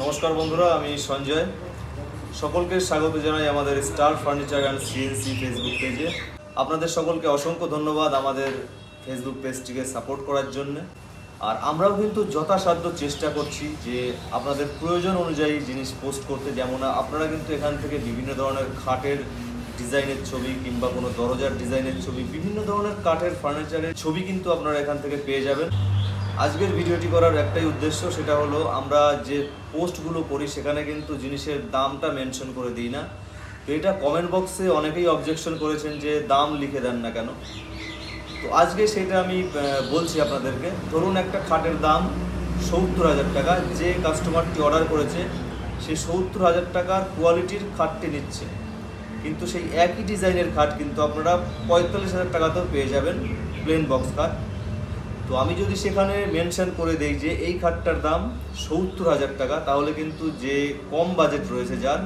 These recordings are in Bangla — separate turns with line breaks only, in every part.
নমস্কার বন্ধুরা, আমি সঞ্জয়। সকলকে স্বাগত জানাই আমাদের star furniture and CNC Facebook পেজে। আপনাদের সকলকে অসংখ্য ধন্যবাদ আমাদের ফেসবুক পেজটিকে সাপোর্ট করার জন্য। আর আমরাও কিন্তু যথাসাধ্য চেষ্টা করছি যে আপনাদের প্রয়োজন অনুযায়ী জিনিস পোস্ট করতে। যেমন আপনারা কিন্তু এখান থেকে বিভিন্ন ধরনের খাটের ডিজাইনের ছবি কিংবা কোনো দরজার ডিজাইনের ছবি, বিভিন্ন ধরনের কাঠের ফার্নিচারের ছবি কিন্তু আপনারা এখান থেকে পেয়ে যাবেন। আজকের ভিডিওটি করার একটাই উদ্দেশ্য, সেটা হলো আমরা যে পোস্টগুলো করি সেখানে কিন্তু জিনিসের দামটা মেনশন করে দিই না। তো এটা কমেন্ট বক্সে অনেকেই অবজেকশন করেছেন যে দাম লিখে দেন না কেন। তো আজকে সেটা আমি বলছি আপনাদেরকে। ধরুন একটা খাটের দাম ৭০,০০০ টাকা, যে কাস্টমারটি অর্ডার করেছে সে ৭০,০০০ টাকার কোয়ালিটির খাটটি নিচ্ছে, কিন্তু সেই একই ডিজাইনের খাট কিন্তু আপনারা ৪৫,০০০ টাকাতেও পেয়ে যাবেন, প্লেন বক্স খাট। তো আমি যদি সেখানে মেনশন করে দেই যে এই খাটটার দাম ৭০,০০০ টাকা, তাহলে কিন্তু যে কম বাজেট রয়েছে যার,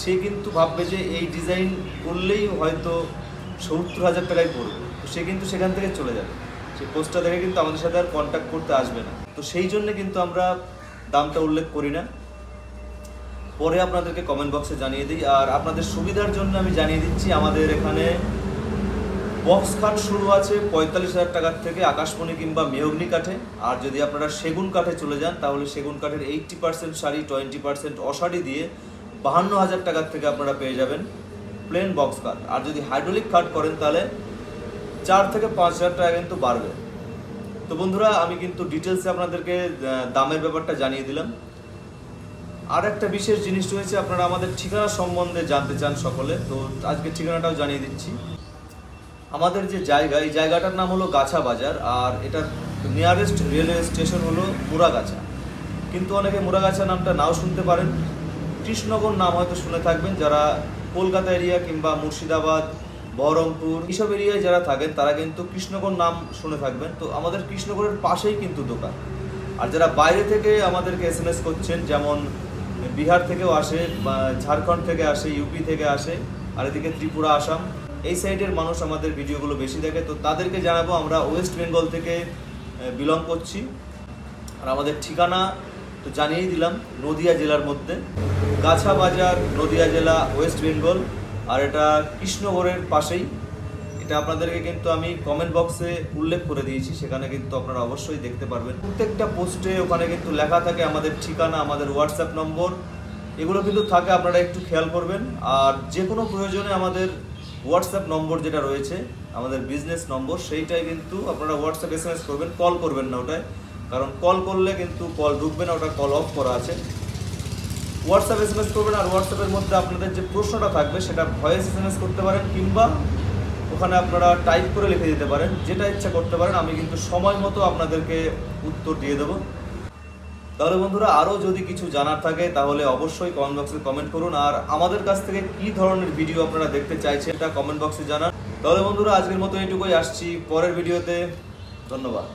সে কিন্তু ভাববে যে এই ডিজাইন করলেই হয়তো ৭০,০০০ টাকায় পড়বে, তো সে কিন্তু সেখান থেকে চলে যাবে। সে পোস্টটা দেখে কিন্তু আমাদের সাথে আর কন্ট্যাক্ট করতে আসবে না। তো সেই জন্য কিন্তু আমরা দামটা উল্লেখ করি না, পরে আপনাদেরকে কমেন্ট বক্সে জানিয়ে দিই। আর আপনাদের সুবিধার জন্য আমি জানিয়ে দিচ্ছি, আমাদের এখানে বক্স কাঠ শুরু আছে ৪৫,০০০ টাকার থেকে, আকাশমণি কিংবা মেহগনি কাঠে। আর যদি আপনারা সেগুন কাঠে চলে যান তাহলে সেগুন কাঠের 80% শাড়ি, 20% অশাড়ি দিয়ে ৫২,০০০ টাকার থেকে আপনারা পেয়ে যাবেন প্লেন বক্স কাঠ। আর যদি হাইড্রোলিক কাঠ করেন তাহলে ৪ থেকে ৫,০০০ টাকা কিন্তু বাড়বে। তো বন্ধুরা, আমি কিন্তু ডিটেলসে আপনাদেরকে দামের ব্যাপারটা জানিয়ে দিলাম। আর একটা বিশেষ জিনিস রয়েছে, আপনারা আমাদের ঠিকানা সম্বন্ধে জানতে চান সকলে, তো আজকে ঠিকানাটাও জানিয়ে দিচ্ছি। আমাদের যে জায়গা, এই জায়গাটার নাম হলো গাছা বাজার, আর এটার নিয়ারেস্ট রেলওয়ে স্টেশন হলো মুরাগাছা। কিন্তু অনেকে মুরাগাছা নামটা নাও শুনতে পারেন, কৃষ্ণনগর নাম হয়তো শুনে থাকবেন। যারা কলকাতা এরিয়া কিংবা মুর্শিদাবাদ, বহরমপুর এইসব এরিয়ায় যারা থাকেন তারা কিন্তু কৃষ্ণনগর নাম শুনে থাকবেন। তো আমাদের কৃষ্ণনগরের পাশেই কিন্তু দোকান। আর যারা বাইরে থেকে আমাদেরকে SMS করছেন, যেমন বিহার থেকেও আসে, ঝাড়খণ্ড থেকে আসে, ইউপি থেকে আসে, আর এদিকে ত্রিপুরা, আসাম, এই সাইডের মানুষ আমাদের ভিডিওগুলো বেশি দেখে। তো তাদেরকে জানাবো আমরা ওয়েস্ট বেঙ্গল থেকে বিলং করছি। আর আমাদের ঠিকানা তো জানিয়েই দিলাম, নদিয়া জেলার মধ্যে, গাছা বাজার, নদিয়া জেলা, ওয়েস্ট বেঙ্গল। আর এটা কৃষ্ণনগরের পাশেই। এটা আপনাদেরকে কিন্তু আমি কমেন্ট বক্সে উল্লেখ করে দিয়েছি, সেখানে কিন্তু আপনারা অবশ্যই দেখতে পারবেন। প্রত্যেকটা পোস্টে ওখানে কিন্তু লেখা থাকে আমাদের ঠিকানা, আমাদের হোয়াটসঅ্যাপ নম্বর, এগুলো কিন্তু থাকে, আপনারা একটু খেয়াল করবেন। আর যে কোনো প্রয়োজনে আমাদের হোয়াটসঅ্যাপ নম্বর যেটা রয়েছে, আমাদের বিজনেস নম্বর, সেইটাই কিন্তু আপনারা হোয়াটসঅ্যাপ SMS করবেন, কল করবেন না ওটায়, কারণ কল করলে কিন্তু কল ঢুকবে না, ওটা কল অফ করা আছে। হোয়াটসঅ্যাপ SMS করবেন, আর হোয়াটসঅ্যাপের মধ্যে আপনাদের যে প্রশ্নটা থাকবে সেটা ভয়েস SMS করতে পারেন, কিংবা ওখানে আপনারা টাইপ করে লিখে দিতে পারেন, যেটা ইচ্ছা করতে পারেন। আমি কিন্তু সময় মতো আপনাদেরকে উত্তর দিয়ে দেবো। তাহলে বন্ধুরা, আরও যদি কিছু জানার থাকে তাহলে অবশ্যই কমেন্ট বক্সে কমেন্ট করুন। আর আমাদের কাছ থেকে কী ধরনের ভিডিও আপনারা দেখতে চাইছেন এটা কমেন্ট বক্সে জানান। তাহলে বন্ধুরা, আজকের মতো এইটুকুই, আসছি পরের ভিডিওতে। ধন্যবাদ।